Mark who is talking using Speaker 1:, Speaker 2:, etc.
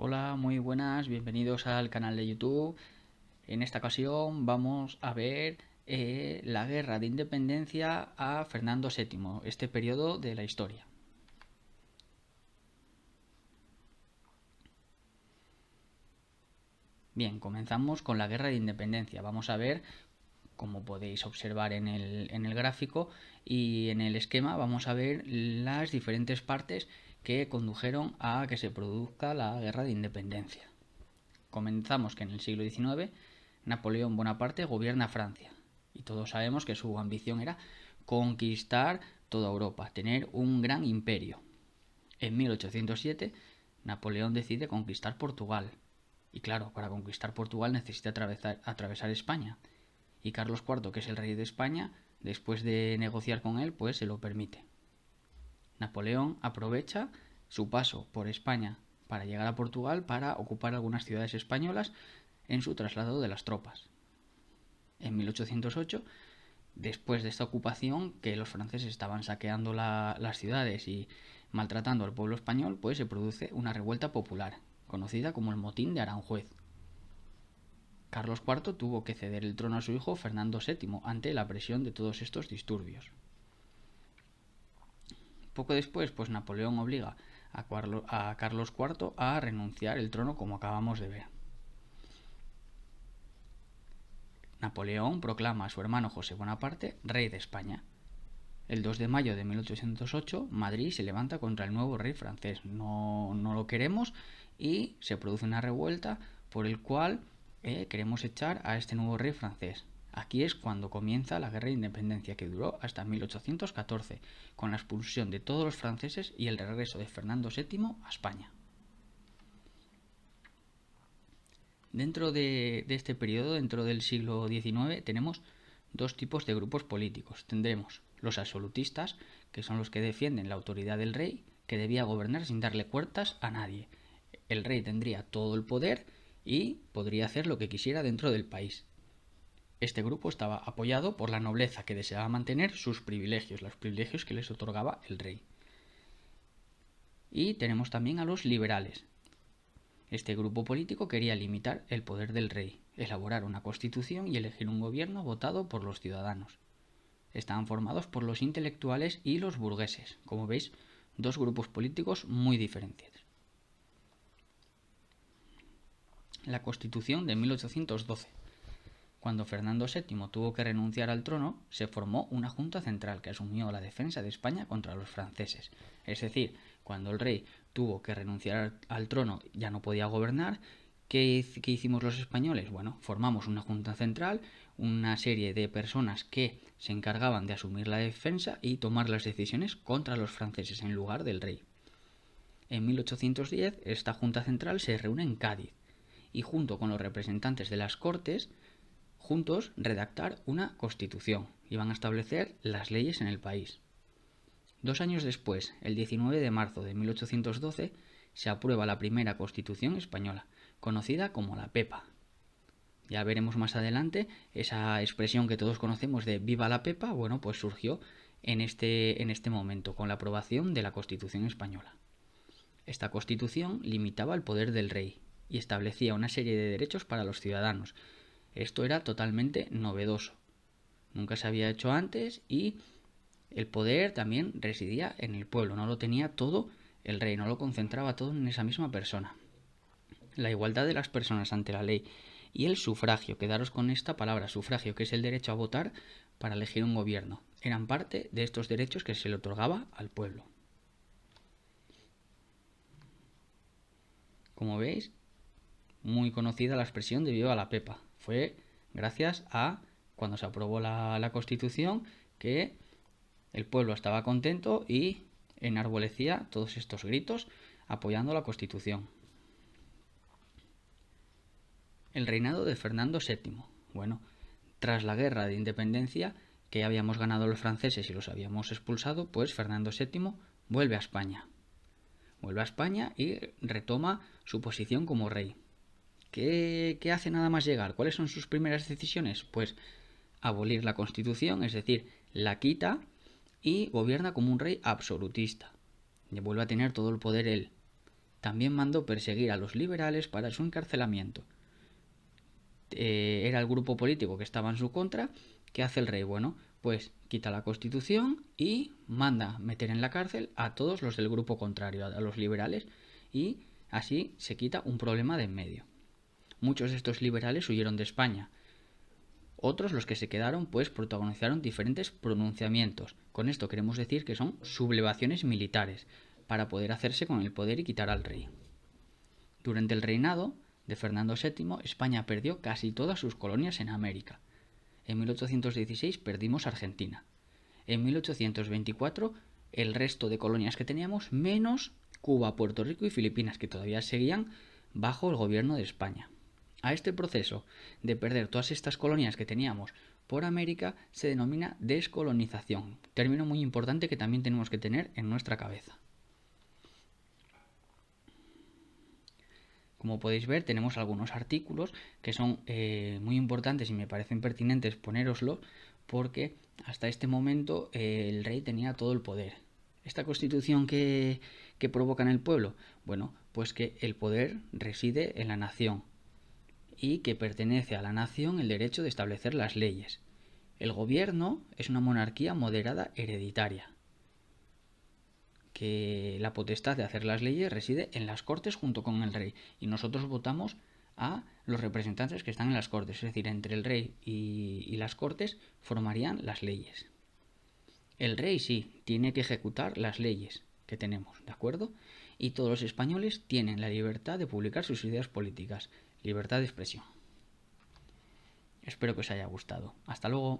Speaker 1: Hola, muy buenas, bienvenidos al canal de YouTube. En esta ocasión vamos a ver la guerra de independencia a Fernando VII, este periodo de la historia. Bien, comenzamos con la guerra de independencia. Vamos a ver, como podéis observar en el gráfico y en el esquema, vamos a ver las diferentes partes que condujeron a que se produzca la guerra de independencia. Comenzamos que en el siglo XIX Napoleón Bonaparte gobierna Francia y todos sabemos que su ambición era conquistar toda Europa, tener un gran imperio. En 1807 Napoleón decide conquistar Portugal y claro, para conquistar Portugal necesita atravesar España y Carlos IV, que es el rey de España, después de negociar con él, pues se lo permite. Napoleón aprovecha su paso por España para llegar a Portugal para ocupar algunas ciudades españolas en su traslado de las tropas. En 1808, después de esta ocupación, que los franceses estaban saqueando las ciudades y maltratando al pueblo español, pues se produce una revuelta popular, conocida como el Motín de Aranjuez. Carlos IV tuvo que ceder el trono a su hijo Fernando VII ante la presión de todos estos disturbios. Poco después, pues Napoleón obliga a Carlos IV a renunciar el trono, como acabamos de ver. Napoleón proclama a su hermano José Bonaparte rey de España. El 2 de mayo de 1808, Madrid se levanta contra el nuevo rey francés. No lo queremos y se produce una revuelta por el cual queremos echar a este nuevo rey francés. Aquí es cuando comienza la guerra de independencia, que duró hasta 1814, con la expulsión de todos los franceses y el regreso de Fernando VII a España. Dentro de este periodo, dentro del siglo XIX, tenemos dos tipos de grupos políticos. Tendremos los absolutistas, que son los que defienden la autoridad del rey, que debía gobernar sin darle cuentas a nadie. El rey tendría todo el poder y podría hacer lo que quisiera dentro del país. Este grupo estaba apoyado por la nobleza, que deseaba mantener sus privilegios, los privilegios que les otorgaba el rey. Y tenemos también a los liberales. Este grupo político quería limitar el poder del rey, elaborar una constitución y elegir un gobierno votado por los ciudadanos. Estaban formados por los intelectuales y los burgueses, como veis, dos grupos políticos muy diferentes. La Constitución de 1812. Cuando Fernando VII tuvo que renunciar al trono, se formó una junta central que asumió la defensa de España contra los franceses. Es decir, cuando el rey tuvo que renunciar al trono, ya no podía gobernar. ¿Qué hicimos los españoles? Bueno, formamos una junta central, una serie de personas que se encargaban de asumir la defensa y tomar las decisiones contra los franceses en lugar del rey. En 1810, esta junta central se reúne en Cádiz y junto con los representantes de las Cortes juntos redactar una constitución y van a establecer las leyes en el país. 2 años después, el 19 de marzo de 1812, se aprueba la primera constitución española, conocida como la Pepa. Ya veremos más adelante esa expresión que todos conocemos de viva la Pepa, bueno, pues surgió en este momento, con la aprobación de la Constitución española. Esta constitución limitaba el poder del rey y establecía una serie de derechos para los ciudadanos. Esto era totalmente novedoso. Nunca se había hecho antes y el poder también residía en el pueblo. No lo tenía todo el rey, no lo concentraba todo en esa misma persona. La igualdad de las personas ante la ley y el sufragio, quedaros con esta palabra, sufragio, que es el derecho a votar para elegir un gobierno, eran parte de estos derechos que se le otorgaba al pueblo. Como veis, muy conocida la expresión de viva la Pepa. Fue gracias a cuando se aprobó la Constitución que el pueblo estaba contento y enarbolecía todos estos gritos apoyando la Constitución. El reinado de Fernando VII. Bueno, tras la guerra de independencia que habíamos ganado los franceses y los habíamos expulsado, pues Fernando VII vuelve a España. Vuelve a España y retoma su posición como rey. ¿Qué hace nada más llegar? ¿Cuáles son sus primeras decisiones? Pues abolir la Constitución, es decir, la quita y gobierna como un rey absolutista. Y vuelve a tener todo el poder él. También mandó perseguir a los liberales para su encarcelamiento. Era el grupo político que estaba en su contra. ¿Qué hace el rey? Bueno, pues quita la Constitución y manda meter en la cárcel a todos los del grupo contrario, a los liberales, y así se quita un problema de en medio. Muchos de estos liberales huyeron de España. Otros, los que se quedaron, pues protagonizaron diferentes pronunciamientos. Con esto queremos decir que son sublevaciones militares, para poder hacerse con el poder y quitar al rey. Durante el reinado de Fernando VII, España perdió casi todas sus colonias en América. En 1816 perdimos Argentina. En 1824 el resto de colonias que teníamos, menos Cuba, Puerto Rico y Filipinas, que todavía seguían bajo el gobierno de España. A este proceso de perder todas estas colonias que teníamos por América se denomina descolonización, término muy importante que también tenemos que tener en nuestra cabeza. Como podéis ver, tenemos algunos artículos que son muy importantes y me parecen pertinentes ponéroslo porque hasta este momento el rey tenía todo el poder. ¿Esta constitución que provoca en el pueblo? Bueno, pues que el poder reside en la nación y que pertenece a la nación el derecho de establecer las leyes. El gobierno es una monarquía moderada hereditaria, que la potestad de hacer las leyes reside en las Cortes junto con el rey, y nosotros votamos a los representantes que están en las Cortes, es decir, entre el rey y las Cortes formarían las leyes. El rey sí, tiene que ejecutar las leyes que tenemos, ¿de acuerdo? Y todos los españoles tienen la libertad de publicar sus ideas políticas, libertad de expresión. Espero que os haya gustado. Hasta luego.